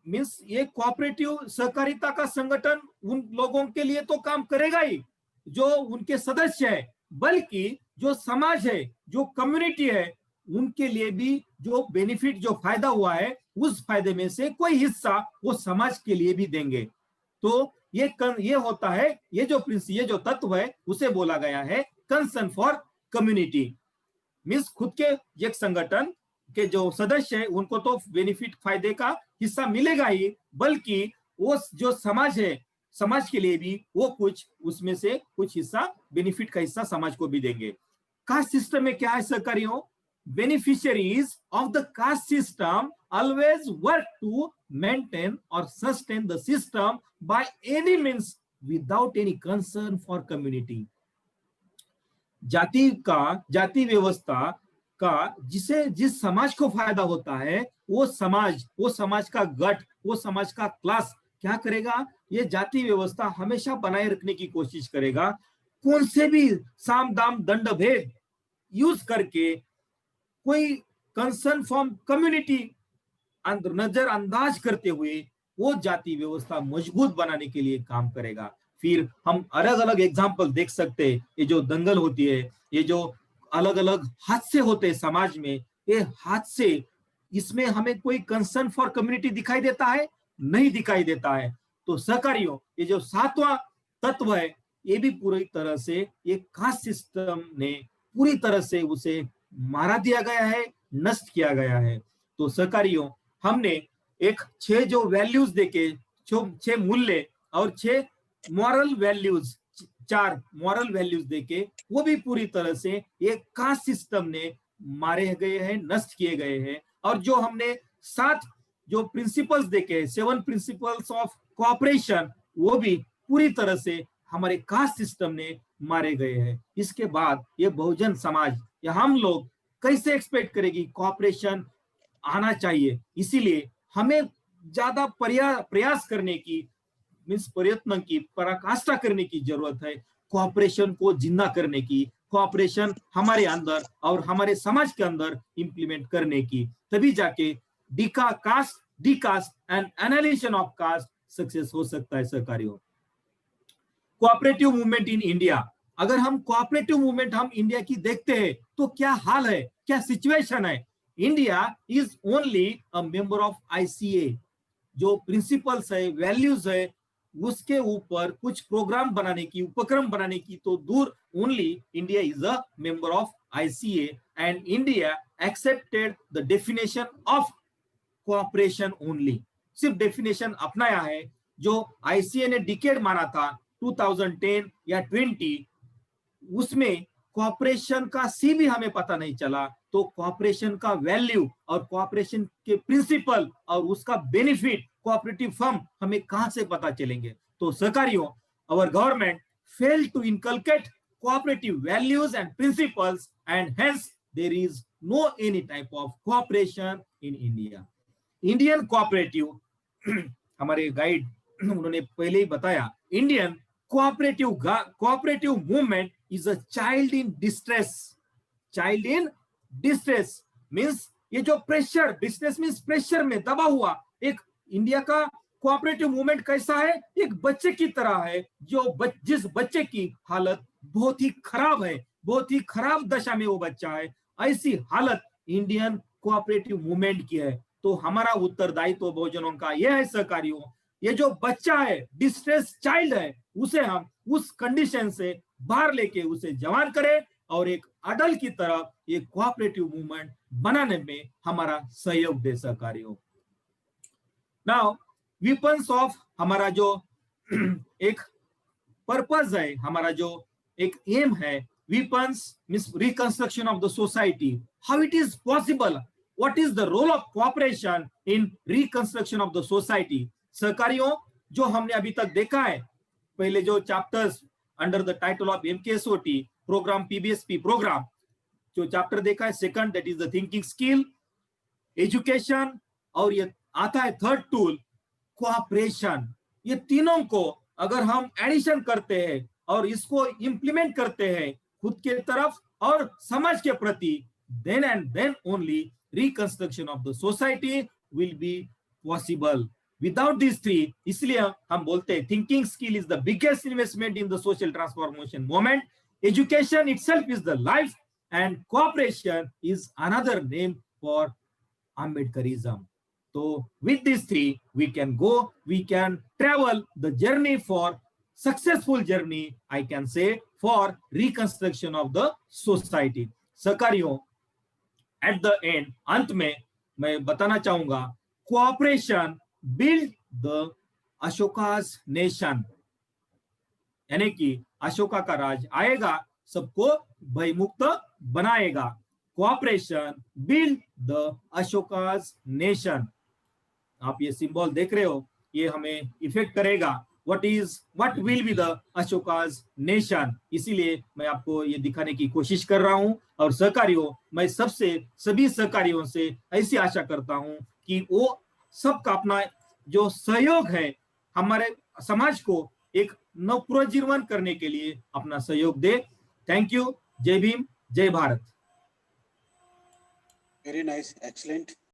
मीन्स ये कोऑपरेटिव सहकारिता का संगठन उन लोगों के लिए तो काम करेगा ही जो उनके सदस्य है, बल्कि जो समाज है, जो कम्युनिटी है, उनके लिए भी जो बेनिफिट, जो फायदा हुआ है, उस फायदे में से कोई हिस्सा वो समाज के लिए भी देंगे। तो ये होता है, ये जो तत्व है उसे बोला गया है कंसर्न फॉर कम्युनिटी। मीन्स खुद के एक संगठन के जो सदस्य है उनको तो बेनिफिट, फायदे का हिस्सा मिलेगा ही, बल्कि वो जो समाज है, समाज के लिए भी वो कुछ उसमें से कुछ हिस्सा, बेनिफिट का हिस्सा समाज को भी देंगे। कास्ट सिस्टम में क्या है सहकारियों? Beneficiaries of the caste system always work to maintain और sustain the system by any means without any concern for community. जाति व्यवस्था का जिस समाज को फायदा होता है, वो समाज का गठ, वो समाज का क्लास क्या करेगा? ये जाति व्यवस्था हमेशा बनाए रखने की कोशिश करेगा। कौन से भी साम दाम दंड भेद यूज करके कोई कंसर्न फ्रॉम कम्युनिटी नजरअंदाज करते हुए वो जाति व्यवस्था मजबूत बनाने के लिए काम करेगा। फिर हम अलग अलग एग्जाम्पल देख सकते हैं। ये जो दंगल होती है, ये जो अलग अलग हादसे होते हैं समाज में, ये हादसे, इसमें हमें कोई कंसर्न फॉर कम्युनिटी दिखाई देता है? नहीं दिखाई देता है। तो सहकारियों, ये जो 7वां तत्व है, ये भी पूरी तरह से ये कास्ट सिस्टम ने पूरी तरह से उसे मारा दिया गया है, नष्ट किया गया है। तो सहकारियों, हमने 6 जो वैल्यूज देके, 6 मूल्य और 6 मॉरल वैल्यूज, 4 मॉरल वैल्यूज देके, वो भी पूरी तरह से ये कास्ट सिस्टम ने मारे गए हैं, नष्ट किए गए हैं। और जो हमने 7 जो प्रिंसिपल्स देखे, 7 प्रिंसिपल्स ऑफ कोऑपरेशन, वो भी पूरी तरह से हमारे कास्ट सिस्टम ने मारे गए हैं। इसके बाद ये बहुजन समाज या हम लोग कैसे एक्सपेक्ट करेगी कोऑपरेशन आना चाहिए? इसीलिए हमें ज्यादा प्रयास करने की, मीन्स प्रयत्न की, पराकाष्ठा करने की जरूरत है, कोऑपरेशन को जिंदा करने की, कोऑपरेशन हमारे अंदर और हमारे समाज के अंदर इंप्लीमेंट करने की। तभी जाके decaste and analysis of caste success हो सकता है सहकारियों। कोऑपरेटिव मूवमेंट इन इंडिया, अगर हम कोऑपरेटिव मूवमेंट हम इंडिया की देखते हैं तो क्या हाल है, क्या सिचुएशन है? India is only a member of ICA, जो प्रिंसिपल्स है, वैल्यूज है, उसके ऊपर कुछ प्रोग्राम बनाने की, उपक्रम बनाने की तो दूर, only India is a member of ICA and India accepted the definition of cooperation only. सिर्फ डेफिनेशन अपनाया है जो ICA ने डिकेड माना था 2010 या 20, उसमें कॉपरेशन का सी भी हमें पता नहीं चला, तो कॉपरेशन का वैल्यू और कॉपरेशन के प्रिंसिपल और उसका बेनिफिट कोऑपरेटिव फर्म हमें कहां से पता चलेंगे। तो सहकारियों, our government fail to inculcate cooperative values and principles, and hence there is no any type of cooperation in India. Indian cooperative हमारे गाइड उन्होंने पहले ही बताया, Indian cooperative movement is a child in distress. Child in distress means ये जो pressure, distress means pressure में दबा हुआ एक इंडिया का कोऑपरेटिव मूवमेंट कैसा है, एक बच्चे की तरह है जो जिस बच्चे की हालत बहुत ही खराब है, बहुत ही खराब दशा में वो बच्चा है, ऐसी हालत इंडियन कोऑपरेटिव मूवमेंट की है। तो हमारा उत्तरदायित्व बहुजनों का यह है सहकारियों, ये जो बच्चा है, डिस्ट्रेस चाइल्ड है, उसे हम उस कंडीशन से बाहर लेके उसे जवान करें और एक अडल्ट की तरह एक कोऑपरेटिव मूवमेंट बनाने में हमारा सहयोग दे सहकारियों। नाउ वेपन्स ऑफ हमारा जो एक पर्पस है, हमारा जो एक एम है, weapons means reconstruction of the society, how it is possible, what is the role of cooperation in reconstruction of the society. सहकारियों, जो हमने अभी तक देखा है, पहले जो chapters under the title of MKSOT program, PBSP program, जो चैप्टर देखा है second, that is the thinking skill, education, और ये आता है थर्ड टूल कोऑपरेशन। ये तीनों को अगर हम एडिशन करते हैं और इसको इंप्लीमेंट करते हैं खुद के तरफ और समाज के प्रति, then and then only reconstruction of the society will be possible. Without this three, इसलिए हम बोलते हैं thinking skill is the biggest investment in the social transformation movement, education itself is the life, and cooperation is another name for Ambedkarism. So with these three, we can travel the journey for successful journey, I can say, for reconstruction of the society. सहकारियों, at the end, अंत में मैं बताना चाहूंगा, cooperation build the Ashoka's nation, यानी कि अशोका का राज आएगा, सबको भयमुक्त बनाएगा। Cooperation build the Ashoka's nation. आप ये सिंबल देख रहे हो, ये हमें इफेक्ट करेगा, what will be the Ashoka's nation. इसीलिए मैं आपको ये दिखाने की कोशिश कर रहा हूं। और सहकारियों, मैं सभी सहकारियों से ऐसी आशा करता हूं कि वो सबका अपना जो सहयोग है, हमारे समाज को एक नवपुनर्जीवन करने के लिए अपना सहयोग दे। Thank you. जय भीम, जय भारत। Very nice, excellent.